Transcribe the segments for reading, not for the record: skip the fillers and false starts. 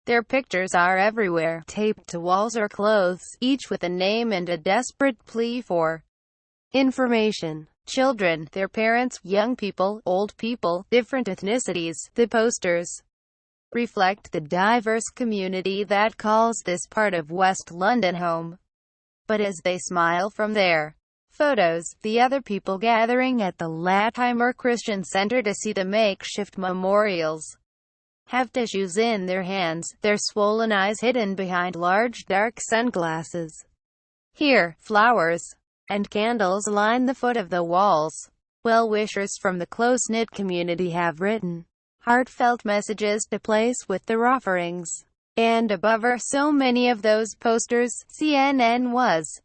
Their pictures are everywhere, taped to walls or clothes, each with a name and a desperate plea for information. Children, their parents, young people, old people, different ethnicities. The posters reflect the diverse community that calls this part of West London home. But as they smile from their photos, the other people gathering at the Latimer Christian Center to see the makeshift memorials have tissues in their hands, their swollen eyes hidden behind large dark sunglasses. Here, flowers and candles line the foot of the walls. Well-wishers from the close-knit community have written heartfelt messages to place with their offerings. And above are so many of those posters. CNN was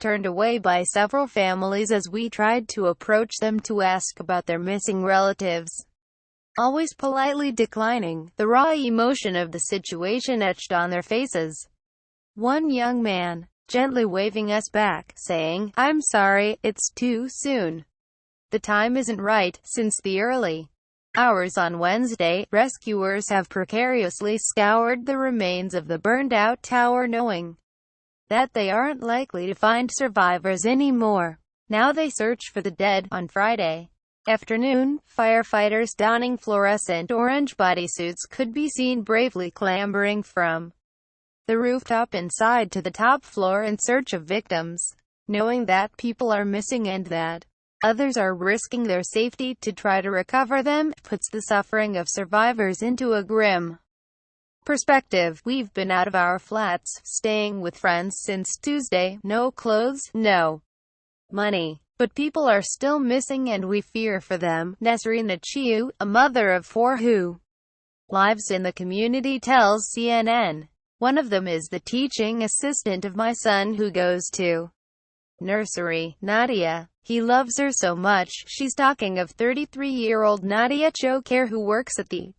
turned away by several families as we tried to approach them to ask about their missing relatives, always politely declining. The raw emotion of the situation etched on their faces. One young man, gently waving us back, saying, "I'm sorry, it's too soon. The time isn't right." Since the early hours on Wednesday, rescuers have precariously scoured the remains of the burned-out tower, knowing that they aren't likely to find survivors anymore. Now they search for the dead. On Friday afternoon, firefighters donning fluorescent orange bodysuits could be seen bravely clambering from the rooftop inside to the top floor in search of victims, knowing that people are missing and that others are risking their safety to try to recover them, puts the suffering of survivors into a grim perspective. We've been out of our flats, staying with friends since Tuesday. No clothes, no money. But people are still missing and we fear for them. Nesrina Chiu, a mother of 4 who lives in the community, tells CNN. One of them is the teaching assistant of my son who goes to nursery, Nadia. He loves her so much. She's talking of 33-year-old Nadia Choker, who works at the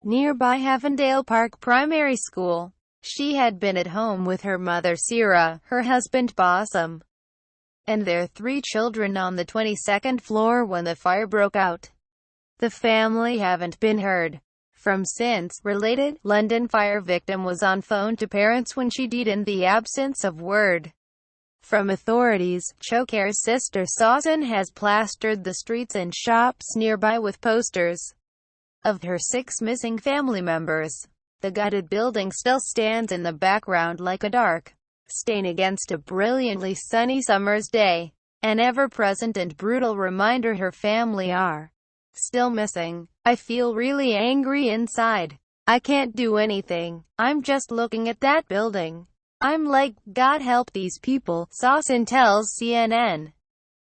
nearby Havendale Park Primary School. She had been at home with her mother Sira, her husband Bassam, and their 3 children on the 22nd floor when the fire broke out. The family haven't been heard from since. Related, London fire victim was on phone to parents when she died in the absence of word from authorities. Choker's sister Sawson has plastered the streets and shops nearby with posters of her 6 missing family members. The gutted building still stands in the background like a dark stain against a brilliantly sunny summer's day, an ever-present and brutal reminder her family are still missing. I feel really angry inside. I can't do anything. I'm just looking at that building. I'm like, God help these people, Sawson tells CNN.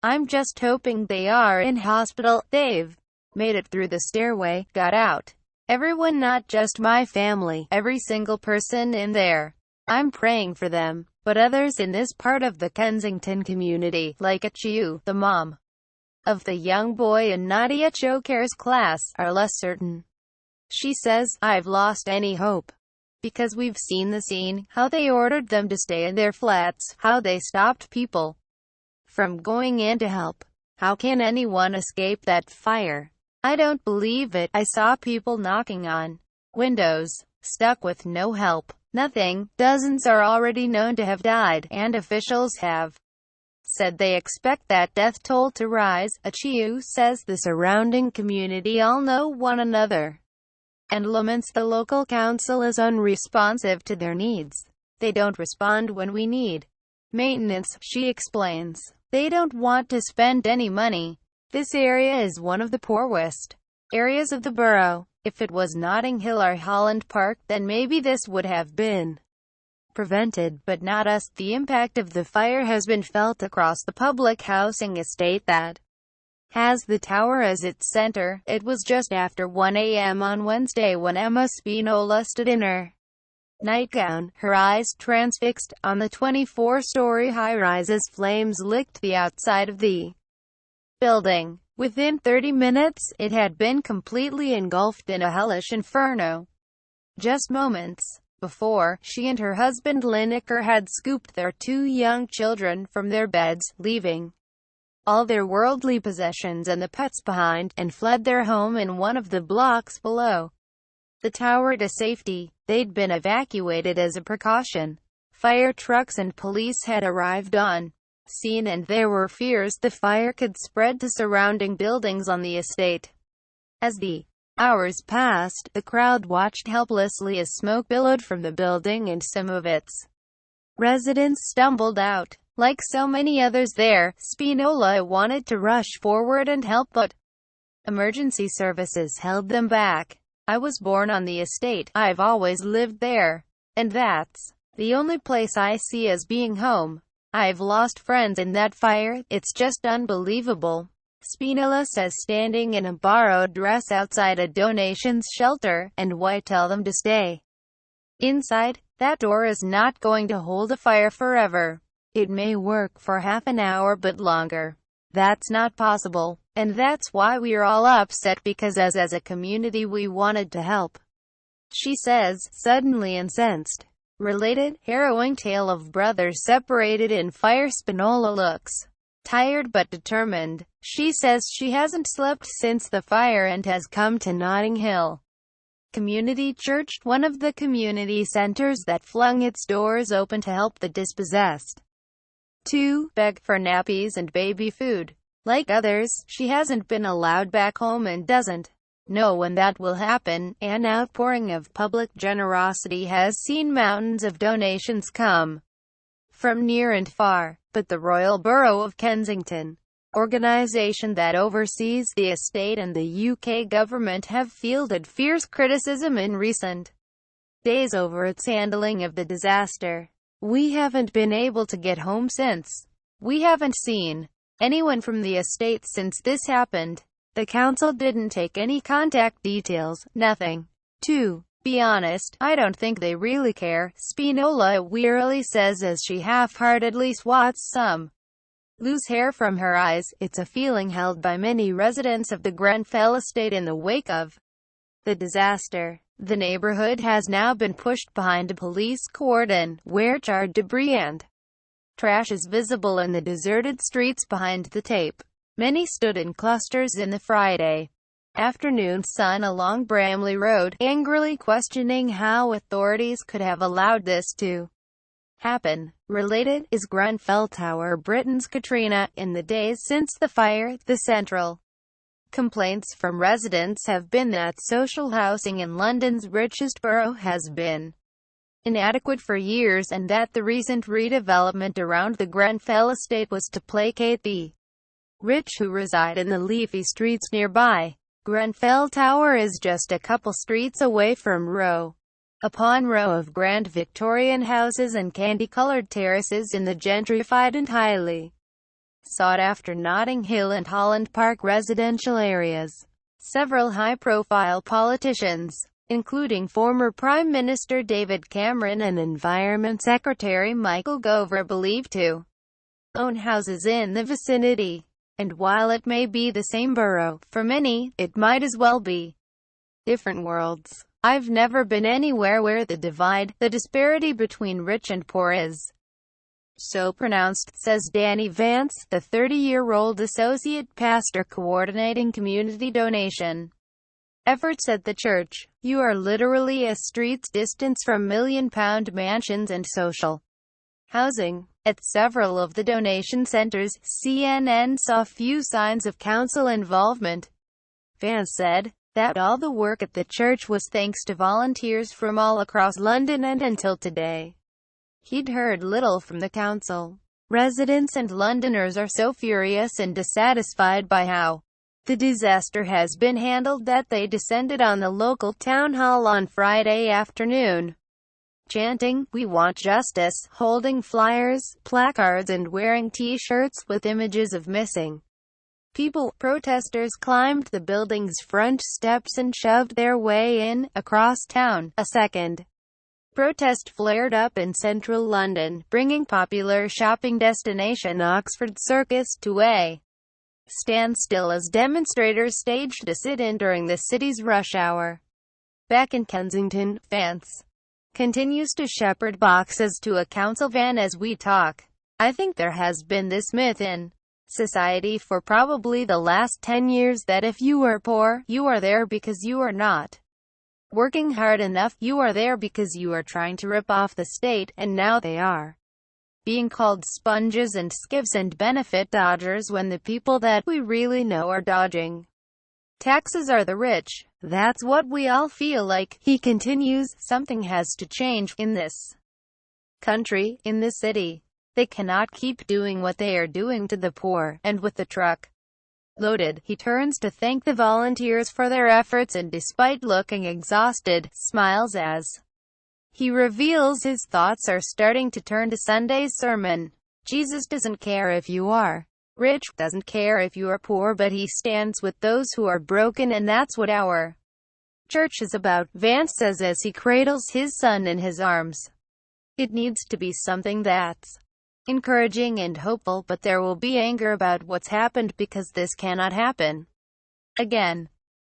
I'm just hoping they are in hospital. They've made it through the stairway, got out. Everyone, not just my family, every single person in there. I'm praying for them. But others in this part of the Kensington community, like Achiu, the mom of the young boy in Nadia Choker's class, are less certain. She says, I've lost any hope. Because we've seen the scene, how they ordered them to stay in their flats, how they stopped people from going in to help. How can anyone escape that fire? I don't believe it. I saw people knocking on windows, stuck with no help. Nothing. Dozens are already known to have died, and officials have said they expect that death toll to rise. Achiu says the surrounding community all know one another and laments the local council is unresponsive to their needs. They don't respond when we need maintenance, she explains. They don't want to spend any money. This area is one of the poorest areas of the borough. If it was Notting Hill or Holland Park, then maybe this would have been prevented, but not us. The impact of the fire has been felt across the public housing estate that has the tower as its center. It was just after 1 a.m. on Wednesday when Emma Spinola stood in her nightgown, her eyes transfixed, on the 24-story high-rise as flames licked the outside of the building. Within 30 minutes, it had been completely engulfed in a hellish inferno. Just moments before, she and her husband Lineker had scooped their 2 young children from their beds, leaving all their worldly possessions and the pets behind, and fled their home in one of the blocks below. the tower to safety. They'd been evacuated as a precaution. Fire trucks and police had arrived on scene, and there were fears the fire could spread to surrounding buildings on the estate. As the hours passed, the crowd watched helplessly as smoke billowed from the building and some of its residents stumbled out. Like so many others there, Spinola wanted to rush forward and help, but emergency services held them back. I was born on the estate. I've always lived there. And that's the only place I see as being home. I've lost friends in that fire. It's just unbelievable. Spinola says, standing in a borrowed dress outside a donations shelter. And why tell them to stay inside? That door is not going to hold a fire forever. It may work for half an hour, but longer, that's not possible. And that's why we're all upset, because as a community we wanted to help, she says, suddenly incensed. Related, harrowing tale of brothers separated in fire. Spinola looks tired but determined. She says she hasn't slept since the fire and has come to Notting Hill Community Church, one of the community centers that flung its doors open to help the dispossessed, to beg for nappies and baby food. Like others, she hasn't been allowed back home and doesn't know when that will happen. An outpouring of public generosity has seen mountains of donations come from near and far, but the Royal Borough of Kensington, organization that oversees the estate, and the UK government have fielded fierce criticism in recent days over its handling of the disaster. We haven't been able to get home since. We haven't seen anyone from the estate since this happened. The council didn't take any contact details, nothing. To be honest, I don't think they really care, Spinola wearily says as she half-heartedly swats some loose hair from her eyes. It's a feeling held by many residents of the Grenfell estate in the wake of the disaster. The neighborhood has now been pushed behind a police cordon, where charred debris and trash is visible in the deserted streets behind the tape. Many stood in clusters in the Friday afternoon sun along Bramley Road, angrily questioning how authorities could have allowed this to happen. Related, is Grenfell Tower Britain's Katrina? In the days since the fire, the central complaints from residents have been that social housing in London's richest borough has been inadequate for years, and that the recent redevelopment around the Grenfell estate was to placate the rich who reside in the leafy streets nearby. Grenfell Tower is just a couple streets away from row upon row of grand Victorian houses and candy-coloured terraces in the gentrified and highly sought-after Notting Hill and Holland Park residential areas. Several high-profile politicians, including former Prime Minister David Cameron and Environment Secretary Michael Gove, are believed to own houses in the vicinity. And while it may be the same borough, for many, it might as well be different worlds. I've never been anywhere where the divide, the disparity between rich and poor is so pronounced, says Danny Vance, the 30-year-old associate pastor coordinating community donation efforts at the church. You are literally a street's distance from million-pound mansions and social housing. At several of the donation centers, CNN saw few signs of council involvement. Vance said that all the work at the church was thanks to volunteers from all across London, and until today, he'd heard little from the council. Residents and Londoners are so furious and dissatisfied by how the disaster has been handled that they descended on the local town hall on Friday afternoon, chanting, "We want justice," holding flyers, placards and wearing t-shirts with images of missing people. Protesters climbed the building's front steps and shoved their way in. Across town, a second protest flared up in central London, bringing popular shopping destination Oxford Circus to a standstill as demonstrators staged a sit-in during the city's rush hour. Back in Kensington, Vance continues to shepherd boxes to a council van as we talk. I think there has been this myth in society for probably the last 10 years that if you are poor, you are there because you are not working hard enough. You are there because you are trying to rip off the state, and now they are being called sponges and skivs and benefit dodgers when the people that we really know are dodging taxes are the rich. That's what we all feel like. He continues, something has to change in this country, in this city. They cannot keep doing what they are doing to the poor. And with the truck loaded, he turns to thank the volunteers for their efforts and, despite looking exhausted, smiles as he reveals his thoughts are starting to turn to Sunday's sermon. Jesus doesn't care if you are rich, doesn't care if you are poor, but he stands with those who are broken, and that's what our church is about, Vance says as he cradles his son in his arms. It needs to be something that's encouraging and hopeful, but there will be anger about what's happened because this cannot happen again.